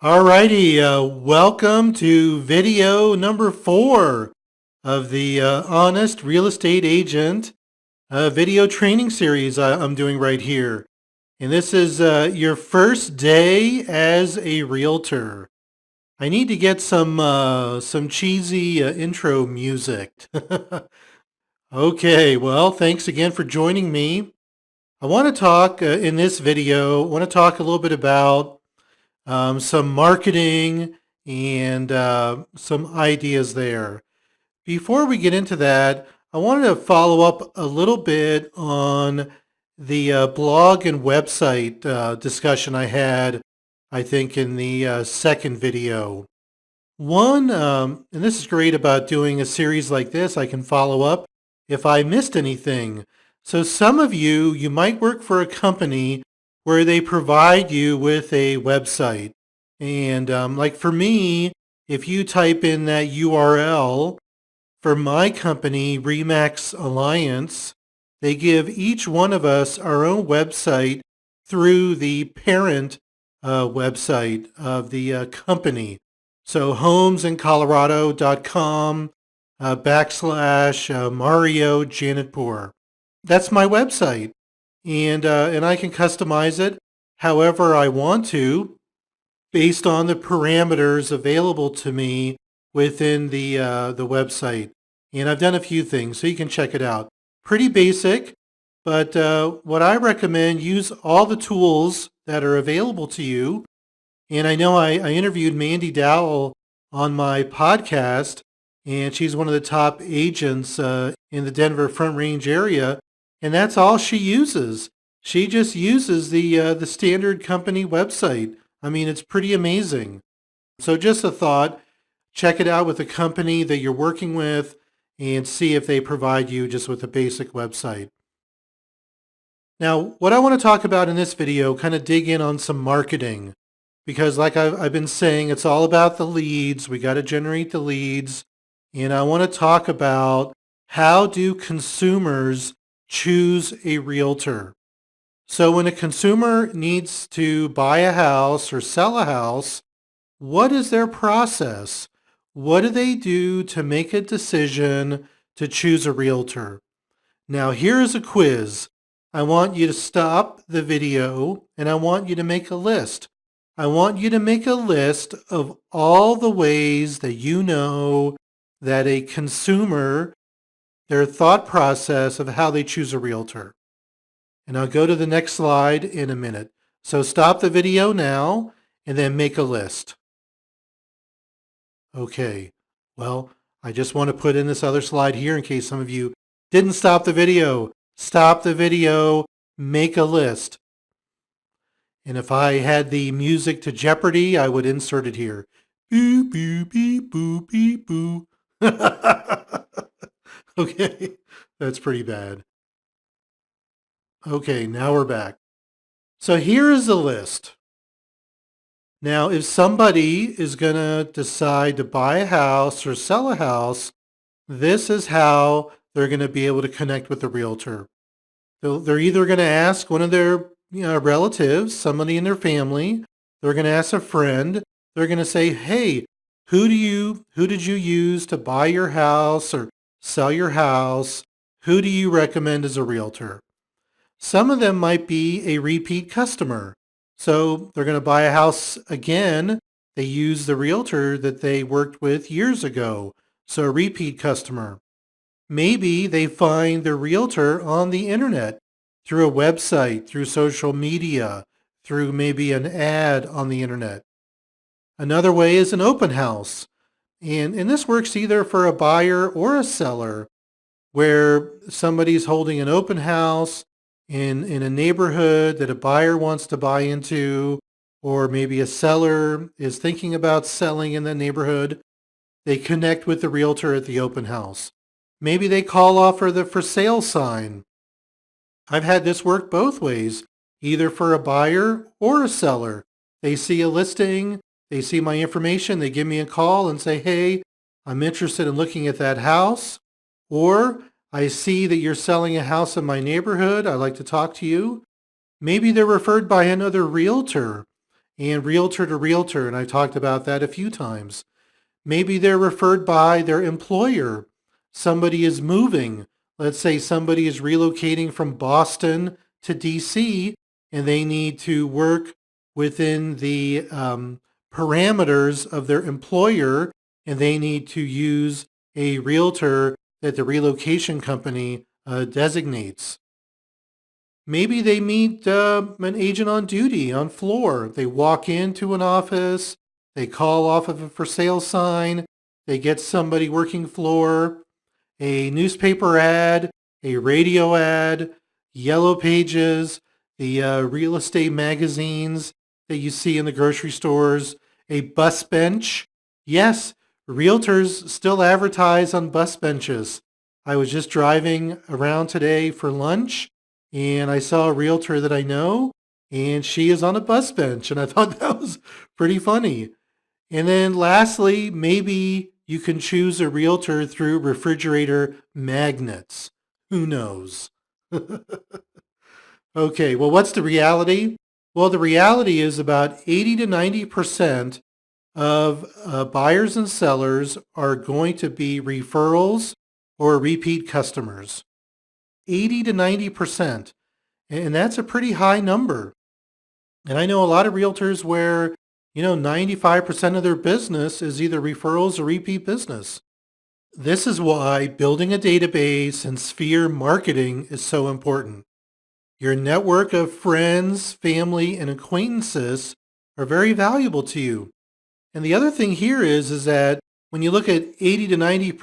Alrighty, welcome to video number 4 of the Honest Real Estate Agent video training series I'm doing right here. And this is your first day as a realtor. I need to get some cheesy intro music. Okay, well, thanks again for joining me. I want to talk in this video, I want to talk a little bit about some marketing and some ideas there. Before we get into that, I wanted to follow up a little bit on the blog and website discussion I had, I think, in the second video. One, and this is great about doing a series like this, I can follow up if I missed anything. So some of you might work for a company where they provide you with a website. And like for me, if you type in that URL for my company, Remax Alliance, they give each one of us our own website through the parent website of the company. So homesincolorado.com / Mario Janetpour. That's my website. And I can customize it however I want to based on the parameters available to me within the website. And I've done a few things, so you can check it out. Pretty basic, but what I recommend, use all the tools that are available to you. And I know I interviewed Mandy Dowell on my podcast, and she's one of the top agents in the Denver Front Range area, and that's all she uses. She just uses the standard company website. I mean, it's pretty amazing. So just a thought, check it out with the company that you're working with and see if they provide you just with a basic website. Now, what I want to talk about in this video, kind of dig in on some marketing, because like I've been saying, it's all about the leads. We got to generate the leads. And I want to talk about how do consumers choose a realtor. So when a consumer needs to buy a house or sell a house, what is their process? What do they do to make a decision to choose a realtor? Now here's a quiz. I want you to stop the video and I want you to make a list. I want you to make a list of all the ways that you know that a consumer, their thought process of how they choose a realtor. And I'll go to the next slide in a minute. So stop the video now and then make a list. Okay, well, I just want to put in this other slide here in case some of you didn't stop the video. Stop the video, make a list. And if I had the music to Jeopardy, I would insert it here. Boo, boo, beep, boo, beep, boo. Okay, that's pretty bad. Okay, now we're back. So here is the list. Now, if somebody is going to decide to buy a house or sell a house, this is how they're going to be able to connect with the realtor. They're either going to ask one of their relatives, somebody in their family. They're going to ask a friend. They're going to say, hey, who did you use to buy your house or sell your house? Who do you recommend as a realtor? Some of them might be a repeat customer. So they're going to buy a house again. They use the realtor that they worked with years ago. So a repeat customer. Maybe they find the realtor on the internet through a website, through social media, through maybe an ad on the internet. Another way is an open house. And this works either for a buyer or a seller, where somebody's holding an open house in a neighborhood that a buyer wants to buy into, or maybe a seller is thinking about selling in the neighborhood. They connect with the realtor at the open house. Maybe they call off the for sale sign. I've had this work both ways, either for a buyer or a seller. They see a listing, they see my information, they give me a call and say, hey, I'm interested in looking at that house. Or I see that you're selling a house in my neighborhood. I'd like to talk to you. Maybe they're referred by another realtor and realtor to realtor, and I talked about that a few times. Maybe they're referred by their employer. Somebody is moving. Let's say somebody is relocating from Boston to DC and they need to work within the parameters of their employer and they need to use a realtor that the relocation company designates. Maybe they meet an agent on duty on floor. They walk into an office, they call off of a for sale sign, they get somebody working floor, a newspaper ad, a radio ad, yellow pages, the real estate magazines that you see in the grocery stores, a bus bench. Yes, realtors still advertise on bus benches. I was just driving around today for lunch and I saw a realtor that I know and she is on a bus bench and I thought that was pretty funny. And then lastly, maybe you can choose a realtor through refrigerator magnets. Who knows? Okay, well, what's the reality? Well, the reality is about 80 to 90% of buyers and sellers are going to be referrals or repeat customers. 80 to 90%. And that's a pretty high number. And I know a lot of realtors where, 95% of their business is either referrals or repeat business. This is why building a database and sphere marketing is so important. Your network of friends, family, and acquaintances are very valuable to you. And the other thing here is that when you look at 80 to 90%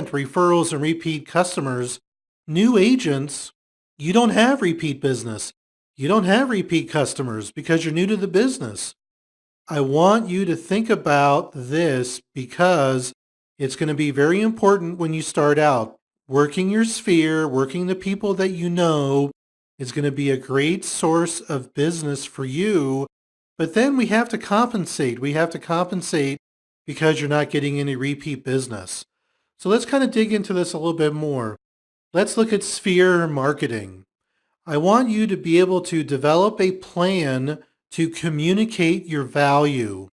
referrals and repeat customers, new agents, you don't have repeat business. You don't have repeat customers because you're new to the business. I want you to think about this because it's going to be very important when you start out. Working your sphere, working the people that you know is going to be a great source of business for you. But then we have to compensate. We have to compensate because you're not getting any repeat business. So let's kind of dig into this a little bit more. Let's look at sphere marketing. I want you to be able to develop a plan to communicate your value.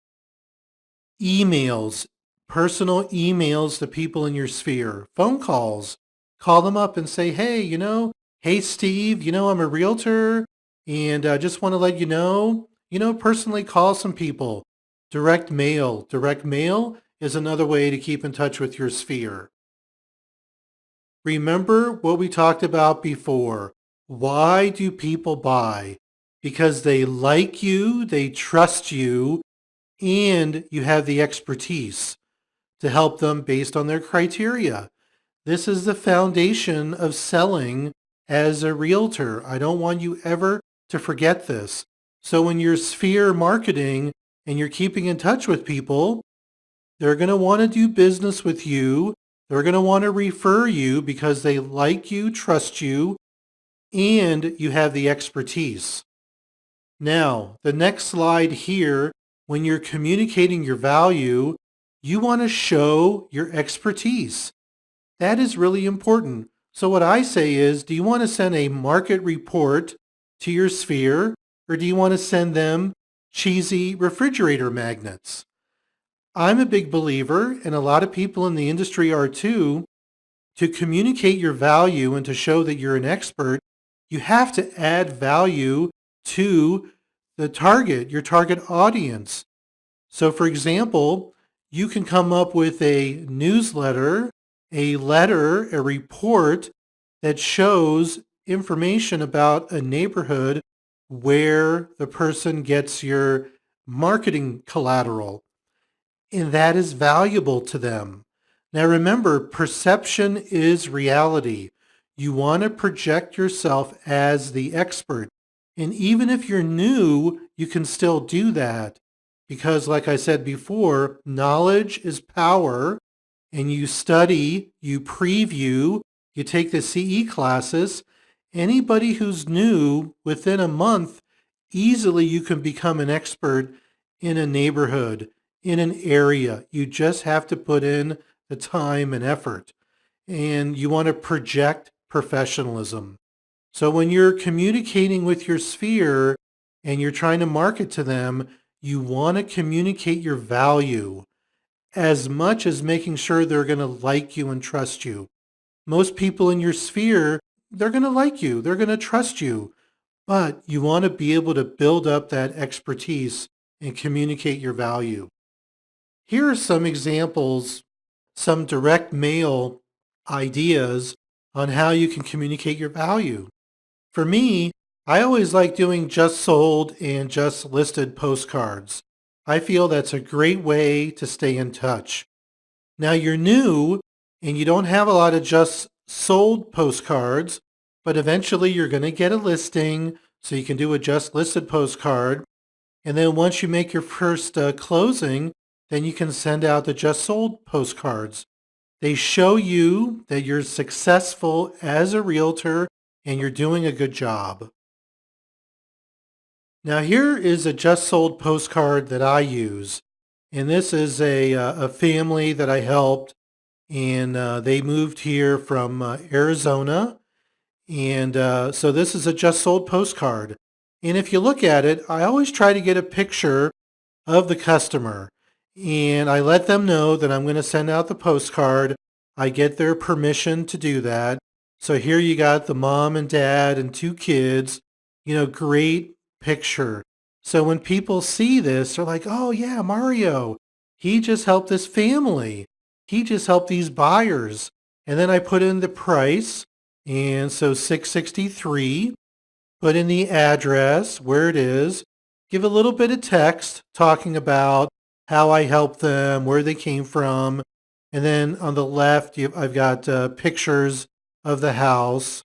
Emails, personal emails to people in your sphere, phone calls. Call them up and say, hey, hey, Steve, I'm a realtor and I just want to let you know, personally call some people. Direct mail. Direct mail is another way to keep in touch with your sphere. Remember what we talked about before. Why do people buy? Because they like you, they trust you, and you have the expertise to help them based on their criteria. This is the foundation of selling as a realtor. I don't want you ever to forget this. So when you're sphere marketing and you're keeping in touch with people, they're going to want to do business with you. They're going to want to refer you because they like you, trust you, and you have the expertise. Now, the next slide here, when you're communicating your value, you want to show your expertise. That is really important. So what I say is, do you want to send a market report to your sphere, or do you want to send them cheesy refrigerator magnets? I'm a big believer, and a lot of people in the industry are too, to communicate your value and to show that you're an expert, you have to add value to your target audience. So for example, you can come up with a newsletter, a letter, a report that shows information about a neighborhood where the person gets your marketing collateral. And that is valuable to them. Now remember, perception is reality. You want to project yourself as the expert. And even if you're new, you can still do that. Because like I said before, knowledge is power. And you study, you preview, you take the CE classes. Anybody who's new, within a month, easily you can become an expert in a neighborhood, in an area. You just have to put in the time and effort. And you want to project professionalism. So when you're communicating with your sphere and you're trying to market to them, You want to communicate your value as much as making sure they're going to like you and trust you. Most people in your sphere, they're going to like you. They're going to trust you. But you want to be able to build up that expertise and communicate your value. Here are some examples, some direct mail ideas on how you can communicate your value. For me, I always like doing just sold and just listed postcards. I feel that's a great way to stay in touch. Now you're new and you don't have a lot of just sold postcards, but eventually you're going to get a listing, so you can do a just listed postcard. And then once you make your first closing, then you can send out the just sold postcards. They show you that you're successful as a realtor and you're doing a good job. Now here is a just sold postcard that I use. And this is a family that I helped, and they moved here from Arizona. And so this is a just sold postcard. And if you look at it, I always try to get a picture of the customer. And I let them know that I'm going to send out the postcard. I get their permission to do that. So here you got the mom and dad and two kids, great picture. So when people see this, they're like, oh yeah, Mario, he just helped this family. He just helped these buyers. And then I put in the price. And so 663, put in the address, where it is, give a little bit of text talking about how I helped them, where they came from. And then on the left, I've got pictures of the house.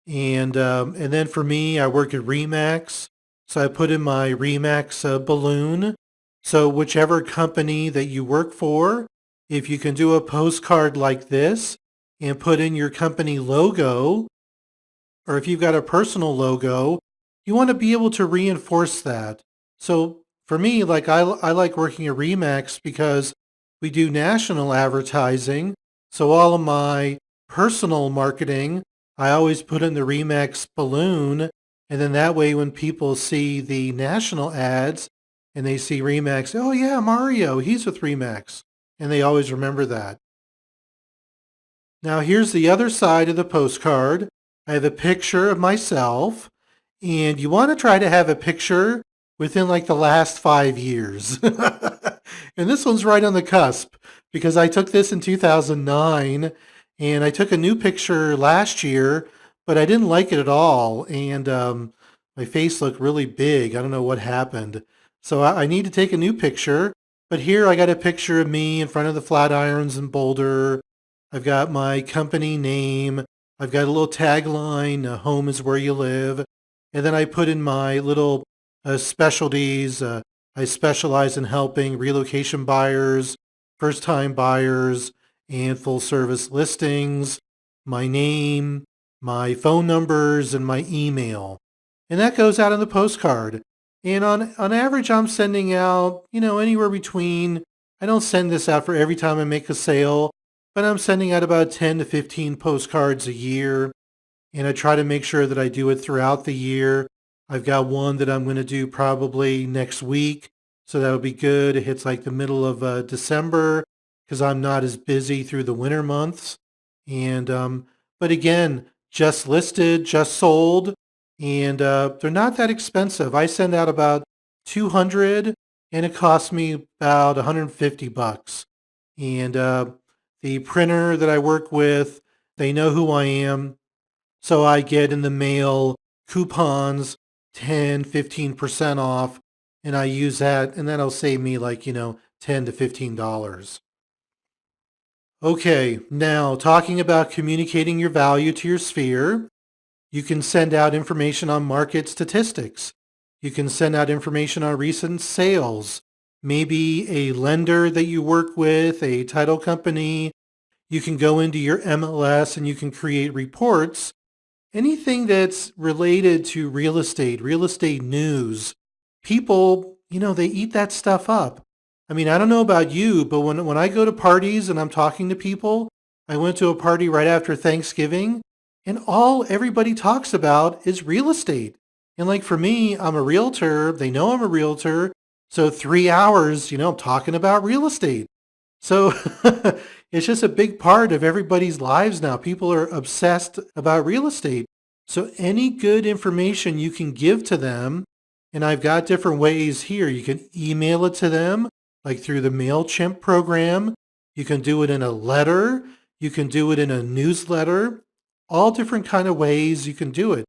And then for me, I work at Remax. So I put in my Remax balloon. So whichever company that you work for, if you can do a postcard like this and put in your company logo, or if you've got a personal logo, you want to be able to reinforce that. So for me, like I like working at Remax because we do national advertising. So all of my personal marketing, I always put in the Remax balloon. And then that way when people see the national ads and they see Remax, oh yeah, Mario, he's with Remax. And they always remember that. Now here's the other side of the postcard. I have a picture of myself, and you want to try to have a picture within like the last 5 years. And this one's right on the cusp because I took this in 2009 and I took a new picture last year, but I didn't like it at all. And my face looked really big. I don't know what happened. So I need to take a new picture. But here I got a picture of me in front of the Flatirons in Boulder. I've got my company name. I've got a little tagline, home is where you live. And then I put in my little specialties. I specialize in helping relocation buyers, first-time buyers, and full-service listings, my name, my phone numbers, and my email. And that goes out on the postcard. And on average, I'm sending out, anywhere between, I don't send this out for every time I make a sale, but I'm sending out about 10 to 15 postcards a year, and I try to make sure that I do it throughout the year. I've got one that I'm going to do probably next week, so that would be good. It hits like the middle of December because I'm not as busy through the winter months. And but again, just listed, just sold, and they're not that expensive. I send out about 200, and it costs me about 150 bucks. And the printer that I work with, they know who I am. So I get in the mail coupons, 10, 15% off, and I use that, and that'll save me like, 10 to $15. Okay, now talking about communicating your value to your sphere, you can send out information on market statistics. You can send out information on recent sales, maybe a lender that you work with, a title company. You can go into your MLS and you can create reports. Anything that's related to real estate news, people, they eat that stuff up. I mean, I don't know about you, but when I go to parties and I'm talking to people, I went to a party right after Thanksgiving, and all everybody talks about is real estate. And like for me, I'm a realtor. They know I'm a realtor. So 3 hours, talking about real estate. So it's just a big part of everybody's lives now. People are obsessed about real estate. So any good information you can give to them, and I've got different ways here. You can email it to them, like through the MailChimp program. You can do it in a letter. You can do it in a newsletter. All different kind of ways you can do it.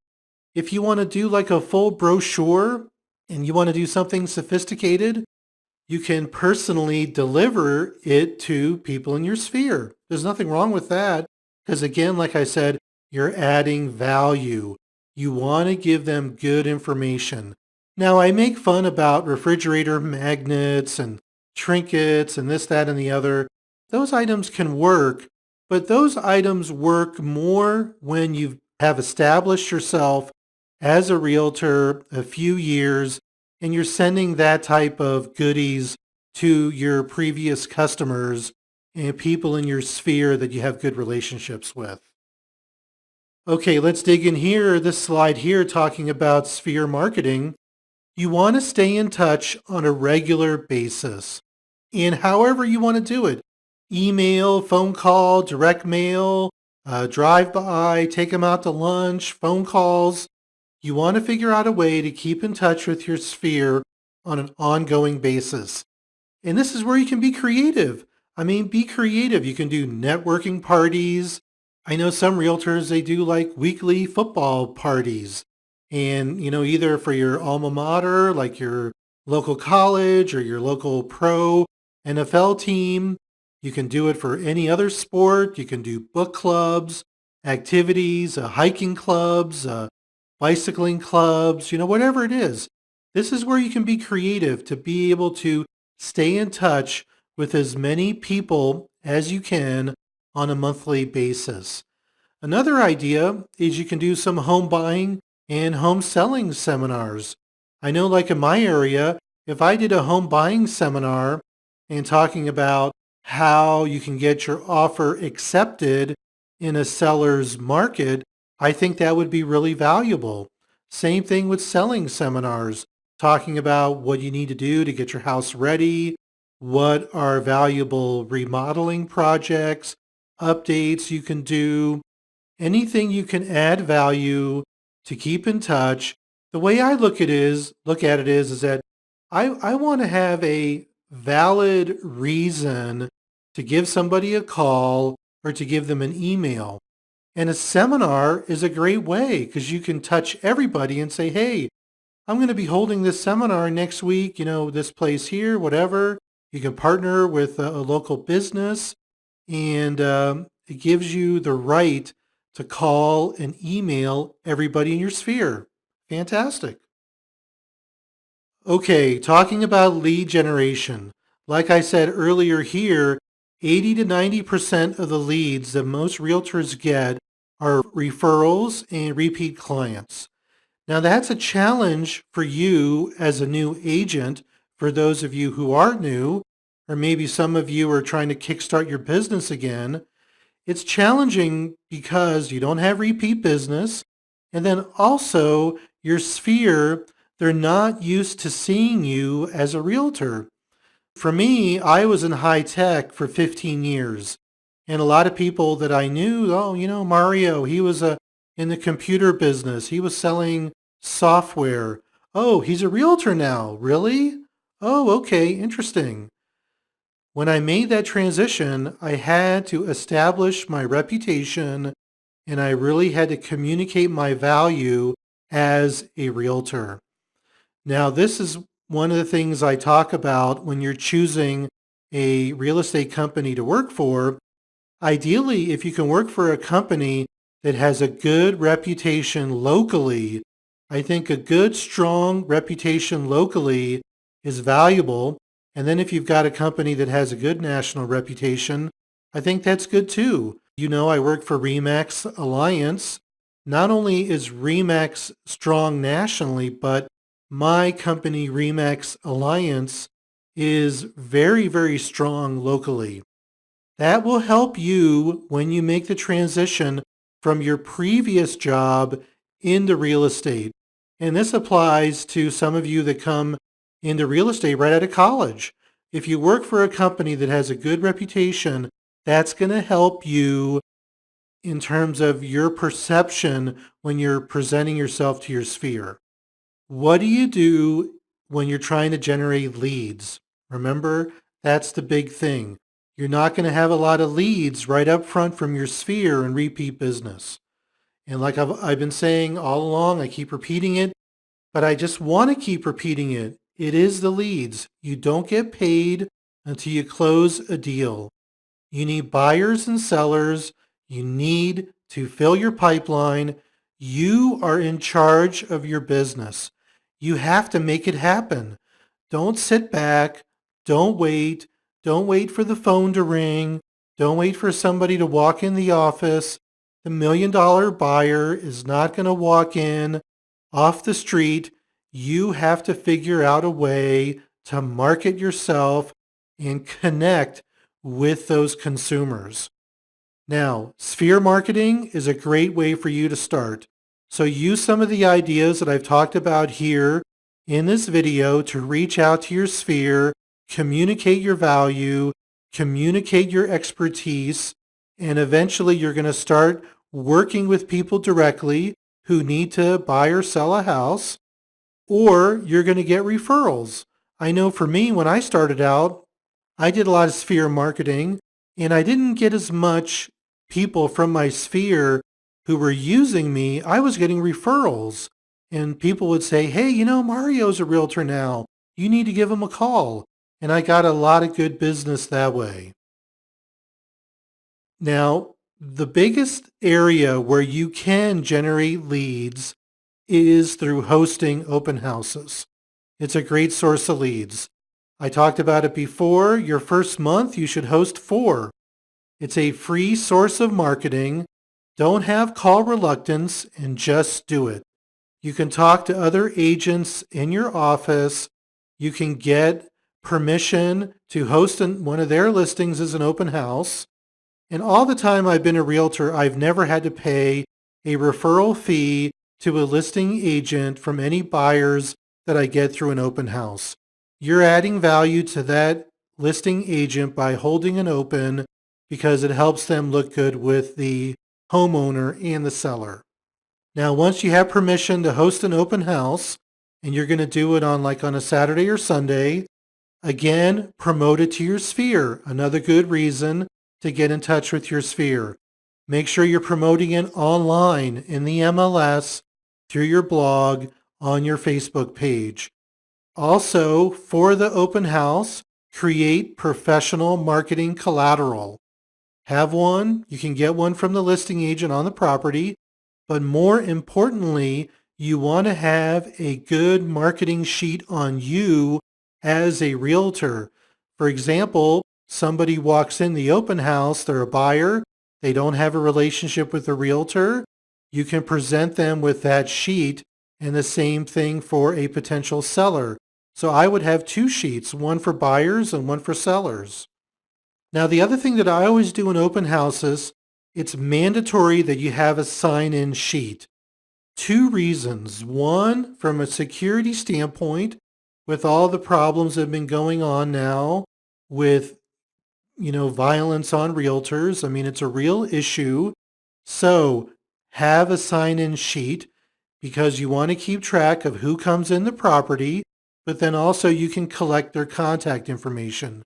If you want to do like a full brochure and you want to do something sophisticated, you can personally deliver it to people in your sphere. There's nothing wrong with that because again, like I said, you're adding value. You want to give them good information. Now, I make fun about refrigerator magnets and trinkets and this, that, and the other. Those items can work, but those items work more when you have established yourself as a realtor a few years and you're sending that type of goodies to your previous customers and people in your sphere that you have good relationships with. Okay, let's dig in here. This slide here talking about sphere marketing. You want to stay in touch on a regular basis and however you want to do it. Email, phone call, direct mail, drive by, take them out to lunch, phone calls. You want to figure out a way to keep in touch with your sphere on an ongoing basis. And this is where you can be creative. I mean, be creative. You can do networking parties. I know some realtors, they do like weekly football parties. And, either for your alma mater, like your local college or your local pro NFL team. You can do it for any other sport. You can do book clubs, activities, hiking clubs, bicycling clubs, whatever it is. This is where you can be creative to be able to stay in touch with as many people as you can on a monthly basis. Another idea is you can do some home buying and home selling seminars. I know like in my area, if I did a home buying seminar and talking about how you can get your offer accepted in a seller's market, I think that would be really valuable. Same thing with selling seminars, talking about what you need to do to get your house ready, what are valuable remodeling projects, updates you can do, anything you can add value to keep in touch. The way I look at it is that I want to have a valid reason to give somebody a call or to give them an email. And a seminar is a great way because you can touch everybody and say, hey, I'm going to be holding this seminar next week, this place here, whatever. You can partner with a local business and it gives you the right to call and email everybody in your sphere. Fantastic. Okay, talking about lead generation. Like I said earlier here, 80 to 90% of the leads that most realtors get are referrals and repeat clients. Now that's a challenge for you as a new agent, for those of you who are new, or maybe some of you are trying to kickstart your business again. It's challenging because you don't have repeat business. And then also your sphere, they're not used to seeing you as a realtor. For me, I was in high tech for 15 years. And a lot of people that I knew, oh, Mario, he was in the computer business. He was selling software. Oh, he's a realtor now. Really? Oh, okay, interesting. When I made that transition, I had to establish my reputation and I really had to communicate my value as a realtor. Now, this is one of the things I talk about when you're choosing a real estate company to work for. Ideally, if you can work for a company that has a good reputation locally, I think a good, strong reputation locally is valuable. And then if you've got a company that has a good national reputation, I think that's good too. I work for RE/MAX Alliance. Not only is RE/MAX strong nationally, but my company, RE/MAX Alliance, is very, very strong locally. That will help you when you make the transition from your previous job into real estate. And this applies to some of you that come into real estate right out of college. If you work for a company that has a good reputation, that's going to help you in terms of your perception when you're presenting yourself to your sphere. What do you do when you're trying to generate leads? Remember, that's the big thing. You're not going to have a lot of leads right up front from your sphere and repeat business. And like I've been saying all along, I keep repeating it, but I just want to keep repeating it. It is the leads. You don't get paid until you close a deal. You need buyers and sellers. You need to fill your pipeline. You are in charge of your business. You have to make it happen. Don't sit back. Don't wait. Don't wait for the phone to ring. Don't wait for somebody to walk in the office. The $1 million buyer is not going to walk in off the street. You have to figure out a way to market yourself and connect with those consumers. Now, sphere marketing is a great way for you to start. So use some of the ideas that I've talked about here in this video to reach out to your sphere, communicate your value, communicate your expertise, and eventually you're going to start working with people directly who need to buy or sell a house, or you're going to get referrals. I know for me, when I started out, I did a lot of sphere marketing, and I didn't get as much people from my sphere who were using me. I was getting referrals, and people would say, hey, Mario's a realtor now. You need to give him a call. And I got a lot of good business that way. Now, the biggest area where you can generate leads is through hosting open houses. It's a great source of leads. I talked about it before. Your first month, you should host 4. It's a free source of marketing. Don't have call reluctance and just do it. You can talk to other agents in your office. You can get permission to host one of their listings as an open house. And all the time I've been a realtor, I've never had to pay a referral fee to a listing agent from any buyers that I get through an open house. You're adding value to that listing agent by holding an open because it helps them look good with the homeowner and the seller. Now, once you have permission to host an open house, and you're going to do it on a Saturday or Sunday, again, promote it to your sphere. Another good reason to get in touch with your sphere. Make sure you're promoting it online in the MLS, through your blog, on your Facebook page. Also, for the open house, create professional marketing collateral. Have one. You can get one from the listing agent on the property. But more importantly, you want to have a good marketing sheet on you as a realtor. For example, somebody walks in the open house, they're a buyer, they don't have a relationship with the realtor. You can present them with that sheet, and the same thing for a potential seller. So I would have 2 sheets, one for buyers and one for sellers. Now, the other thing that I always do in open houses, it's mandatory that you have a sign-in sheet. 2 reasons. One, from a security standpoint, with all the problems that have been going on now with, violence on realtors. I mean, it's a real issue. So have a sign-in sheet because you want to keep track of who comes in the property, but then also you can collect their contact information.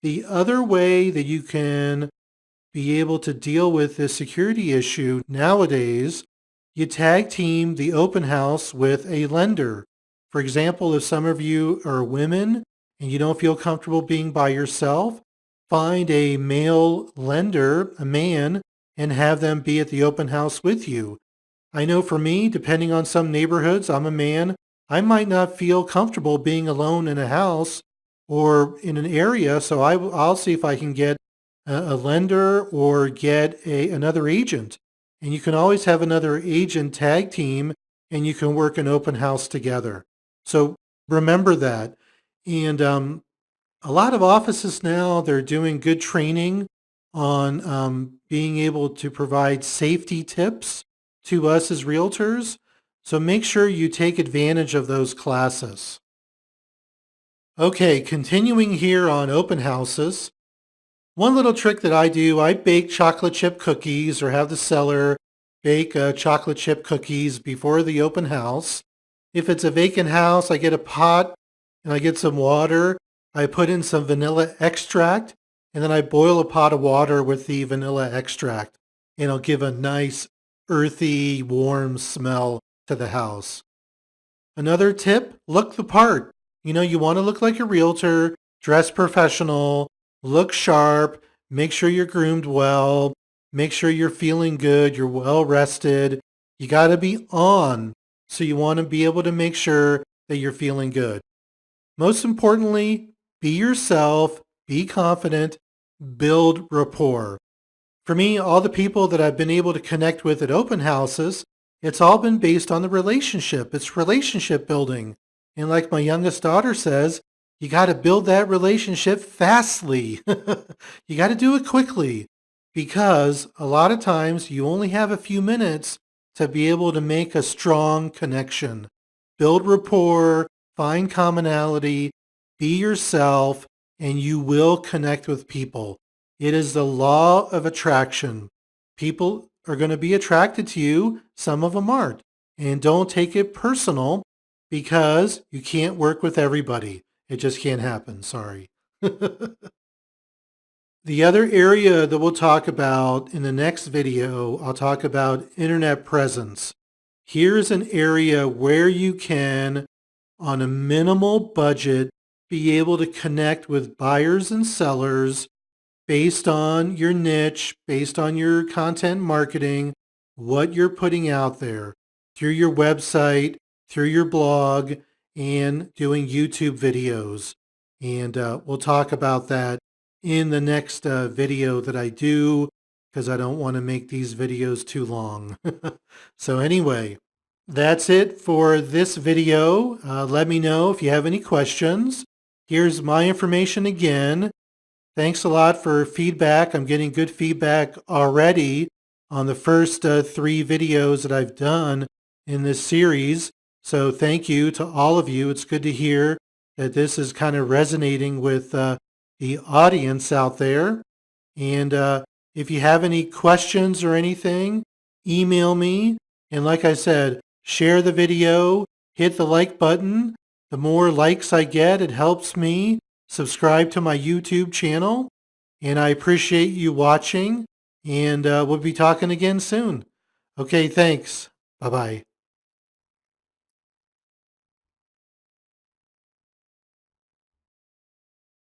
The other way that you can be able to deal with this security issue nowadays, you tag team the open house with a lender. For example, if some of you are women and you don't feel comfortable being by yourself, find a male lender, a man, and have them be at the open house with you. I know for me, depending on some neighborhoods, I'm a man. I might not feel comfortable being alone in a house or in an area, so I'll see if I can get a lender or get another agent. And you can always have another agent tag team, and you can work an open house together. So remember that. And a lot of offices now, they're doing good training on being able to provide safety tips to us as realtors. So make sure you take advantage of those classes. Okay, continuing here on open houses. One little trick that I do, I bake chocolate chip cookies or have the seller bake chocolate chip cookies before the open house. If it's a vacant house, I get a pot and I get some water. I put in some vanilla extract and then I boil a pot of water with the vanilla extract and it'll give a nice earthy, warm smell to the house. Another tip, look the part. You want to look like a realtor, dress professional, look sharp, make sure you're groomed well, make sure you're feeling good, you're well rested. You got to be on. So you want to be able to make sure that you're feeling good. Most importantly, be yourself, be confident, build rapport. For me, all the people that I've been able to connect with at open houses, it's all been based on the relationship. It's relationship building. And like my youngest daughter says, you got to build that relationship fastly. You got to do it quickly because a lot of times you only have a few minutes to be able to make a strong connection. Build rapport, find commonality, be yourself, and you will connect with people. It is the law of attraction. People are going to be attracted to you. Some of them aren't. And don't take it personal because you can't work with everybody. It just can't happen. Sorry. The other area that we'll talk about in the next video, I'll talk about internet presence. Here's an area where you can, on a minimal budget, be able to connect with buyers and sellers based on your niche, based on your content marketing, what you're putting out there through your website, through your blog, and doing YouTube videos. And we'll talk about that in the next video that I do because I don't want to make these videos too long. So anyway, that's it for this video. Let me know if you have any questions. Here's my information again. Thanks a lot for feedback. I'm getting good feedback already on the first 3 videos that I've done in this series. So thank you to all of you. It's good to hear that this is kind of resonating with the audience out there. And if you have any questions or anything, email me. And like I said, share the video, hit the like button. The more likes I get, it helps me. Subscribe to my YouTube channel. And I appreciate you watching. And we'll be talking again soon. Okay, thanks. Bye-bye.